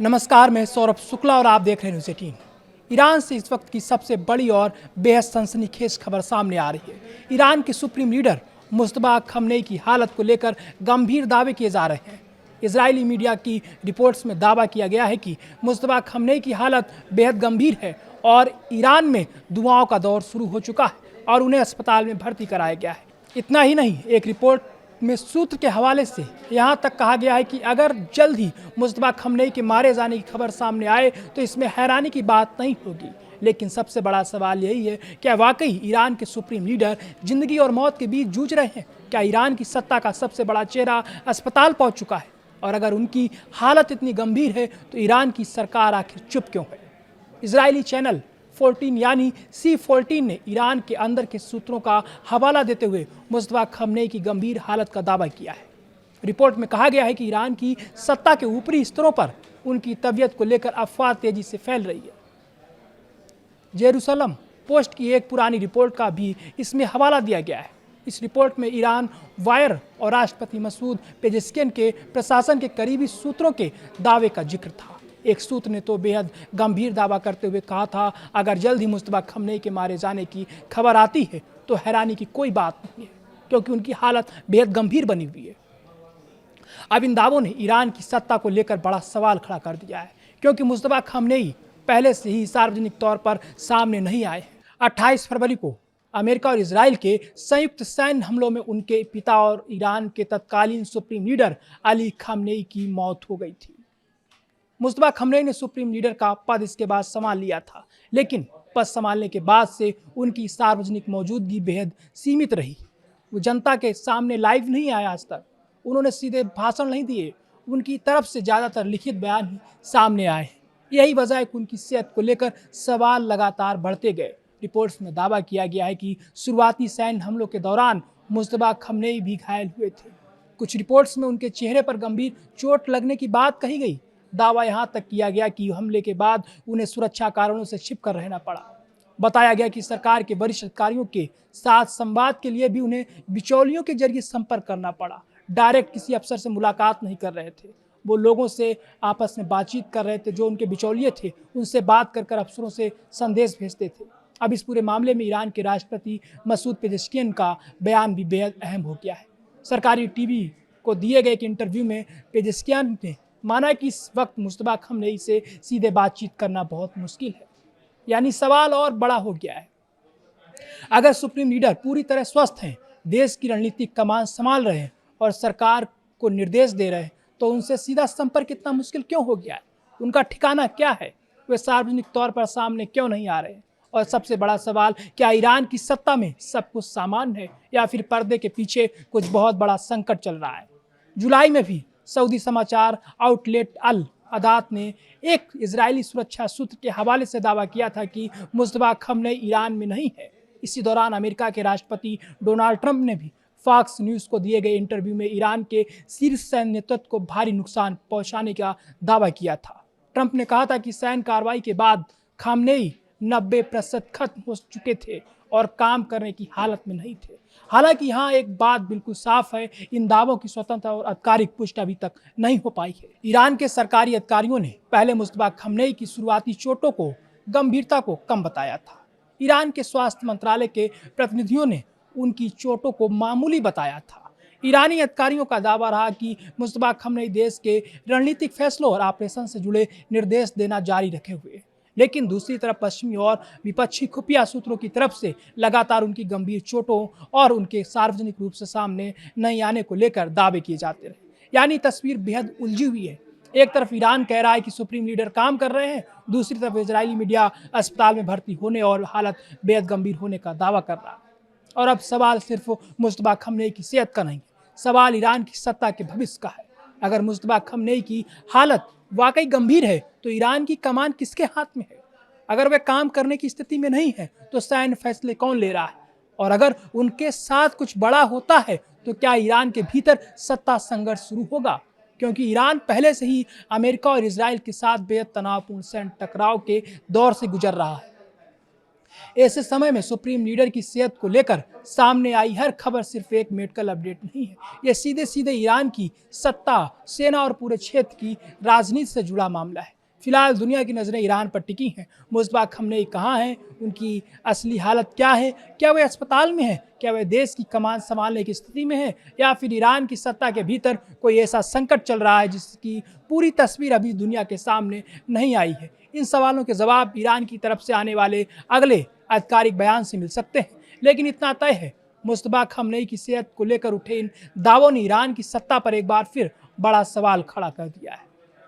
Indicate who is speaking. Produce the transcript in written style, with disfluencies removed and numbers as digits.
Speaker 1: नमस्कार, मैं सौरभ शुक्ला और आप देख रहे हैं न्यूज़ 18। ईरान से इस वक्त की सबसे बड़ी और बेहद सनसनीखेज खबर सामने आ रही है। ईरान के सुप्रीम लीडर मुज्तबा खमनेई की हालत को लेकर गंभीर दावे किए जा रहे हैं। इजरायली मीडिया की रिपोर्ट्स में दावा किया गया है कि मुज्तबा खमनेई की हालत बेहद गंभीर है और ईरान में दुआओं का दौर शुरू हो चुका है और उन्हें अस्पताल में भर्ती कराया गया है। इतना ही नहीं, एक रिपोर्ट में सूत्र के हवाले से यहाँ तक कहा गया है कि अगर जल्द ही मुज्तबा खमनेई के मारे जाने की खबर सामने आए तो इसमें हैरानी की बात नहीं होगी। लेकिन सबसे बड़ा सवाल यही है, क्या वाकई ईरान के सुप्रीम लीडर जिंदगी और मौत के बीच जूझ रहे हैं? क्या ईरान की सत्ता का सबसे बड़ा चेहरा अस्पताल पहुंच चुका है? और अगर उनकी हालत इतनी गंभीर है तो ईरान की सरकार आखिर चुप क्यों है? इजरायली चैनल 14 यानी C14 ने ईरान के अंदर के सूत्रों का हवाला देते हुए मुज्तबा खमनेई की गंभीर हालत का दावा किया है। रिपोर्ट में कहा गया है कि ईरान की सत्ता के ऊपरी स्तरों पर उनकी तबीयत को लेकर अफवाह तेजी से फैल रही है। जेरूसलम पोस्ट की एक पुरानी रिपोर्ट का भी इसमें हवाला दिया गया है। इस रिपोर्ट में ईरान वायर और राष्ट्रपति मसूद पेजेस्कियन के प्रशासन के करीबी सूत्रों के दावे का जिक्र था। एक सूत्र ने तो बेहद गंभीर दावा करते हुए कहा था, अगर जल्द ही मुज्तबा खमनेई के मारे जाने की खबर आती है तो हैरानी की कोई बात नहीं है, क्योंकि उनकी हालत बेहद गंभीर बनी हुई है। अब इन दावों ने ईरान की सत्ता को लेकर बड़ा सवाल खड़ा कर दिया है, क्योंकि मुज्तबा खमनेई पहले से ही सार्वजनिक तौर पर सामने नहीं आए हैं। 28 फरवरी को अमेरिका और इजराइल के संयुक्त सैन्य हमलों में उनके पिता और ईरान के तत्कालीन सुप्रीम लीडर अली खमनेई की मौत हो गई थी। मुज्तबा खमनेई ने सुप्रीम लीडर का पद इसके बाद संभाल लिया था, लेकिन पद संभालने के बाद से उनकी सार्वजनिक मौजूदगी बेहद सीमित रही। वो जनता के सामने लाइव नहीं आए आज तक। उन्होंने सीधे भाषण नहीं दिए। उनकी तरफ से ज़्यादातर लिखित बयान ही सामने आए हैं। यही वजह है कि उनकी सेहत को लेकर सवाल लगातार बढ़ते गए। रिपोर्ट्स में दावा किया गया है कि शुरुआती सैन्य हमलों के दौरान मुज्तबा खमनेई भी घायल हुए थे। कुछ रिपोर्ट्स में उनके चेहरे पर गंभीर चोट लगने की बात कही गई। दावा यहाँ तक किया गया कि हमले के बाद उन्हें सुरक्षा कारणों से छिपकर रहना पड़ा। बताया गया कि सरकार के वरिष्ठ अधिकारियों के साथ संवाद के लिए भी उन्हें बिचौलियों के जरिए संपर्क करना पड़ा। डायरेक्ट किसी अफसर से मुलाकात नहीं कर रहे थे। वो लोगों से आपस में बातचीत कर रहे थे, जो उनके बिचौलिए थे उनसे बात कर अफसरों से संदेश भेजते थे। अब इस पूरे मामले में ईरान के राष्ट्रपति मसूद पेजेस्कियन का बयान भी बेहद अहम हो गया है। सरकारी टीवी को दिए गए एक इंटरव्यू में पेजेस्कियन ने माना कि इस वक्त मुज्तबा खमनेई से सीधे बातचीत करना बहुत मुश्किल है। यानी सवाल और बड़ा हो गया है। अगर सुप्रीम लीडर पूरी तरह स्वस्थ हैं, देश की रणनीतिक कमान संभाल रहे हैं और सरकार को निर्देश दे रहे हैं, तो उनसे सीधा संपर्क इतना मुश्किल क्यों हो गया है? उनका ठिकाना क्या है? वे सार्वजनिक तौर पर सामने क्यों नहीं आ रहे? और सबसे बड़ा सवाल, क्या ईरान की सत्ता में सब कुछ सामान्य है या फिर पर्दे के पीछे कुछ बहुत बड़ा संकट चल रहा है? जुलाई में भी सऊदी समाचार आउटलेट अल अदात ने एक इजरायली सुरक्षा सूत्र के हवाले से दावा किया था कि मुज्तबा खमनेई ईरान में नहीं है। इसी दौरान अमेरिका के राष्ट्रपति डोनाल्ड ट्रंप ने भी फॉक्स न्यूज़ को दिए गए इंटरव्यू में ईरान के शीर्ष सैन्य नेतृत्व को भारी नुकसान पहुंचाने का दावा किया था। ट्रंप ने कहा था कि सैन्य कार्रवाई के बाद खमनेई 90% खत्म हो चुके थे और काम करने की हालत में नहीं थे। हालांकि यहाँ एक बात बिल्कुल साफ है, इन दावों की स्वतंत्र और आधिकारिक पुष्टि अभी तक नहीं हो पाई है। ईरान के सरकारी अधिकारियों ने पहले मुज्तबा खमनेई की शुरुआती चोटों को गंभीरता को कम बताया था। ईरान के स्वास्थ्य मंत्रालय के प्रतिनिधियों ने उनकी चोटों को मामूली बताया था। ईरानी अधिकारियों का दावा रहा कि मुज्तबा खमनेई देश के रणनीतिक फैसलों और ऑपरेशन से जुड़े निर्देश देना जारी रखे हुए। लेकिन दूसरी तरफ पश्चिमी और विपक्षी खुफिया सूत्रों की तरफ से लगातार उनकी गंभीर चोटों और उनके सार्वजनिक रूप से सामने नहीं आने को लेकर दावे किए जाते रहे। यानी तस्वीर बेहद उलझी हुई है। एक तरफ ईरान कह रहा है कि सुप्रीम लीडर काम कर रहे हैं, दूसरी तरफ इजरायली मीडिया अस्पताल में भर्ती होने और हालत बेहद गंभीर होने का दावा कर रहा है। और अब सवाल सिर्फ मुज्तबा खमनेई की सेहत का नहीं, सवाल ईरान की सत्ता के भविष्य का है। अगर मुज्तबा खमनेई की हालत वाकई गंभीर है तो ईरान की कमान किसके हाथ में है? अगर वे काम करने की स्थिति में नहीं है तो सैन्य फैसले कौन ले रहा है? और अगर उनके साथ कुछ बड़ा होता है तो क्या ईरान के भीतर सत्ता संघर्ष शुरू होगा? क्योंकि ईरान पहले से ही अमेरिका और इजराइल के साथ बेहद तनावपूर्ण सैन्य टकराव के दौर से गुजर रहा है। ऐसे समय में सुप्रीम लीडर की सेहत को लेकर सामने आई हर खबर सिर्फ एक मेडिकल अपडेट नहीं है, यह सीधे सीधे ईरान की सत्ता, सेना और पूरे क्षेत्र की राजनीति से जुड़ा मामला है। फिलहाल दुनिया की नज़रें ईरान पर टिकी हैं। मुश्तबा खamenei कहाँ हैं, उनकी असली हालत क्या है, क्या वे अस्पताल में हैं, क्या वे देश की कमान संभालने की स्थिति में है, या फिर ईरान की सत्ता के भीतर कोई ऐसा संकट चल रहा है जिसकी पूरी तस्वीर अभी दुनिया के सामने नहीं आई है। इन सवालों के जवाब ईरान की तरफ से आने वाले अगले आधिकारिक बयान से मिल सकते हैं, लेकिन इतना तय है, मुश्तबा खamenei की सेहत को लेकर उठे इन दावों ने ईरान की सत्ता पर एक बार फिर बड़ा सवाल खड़ा कर दिया है।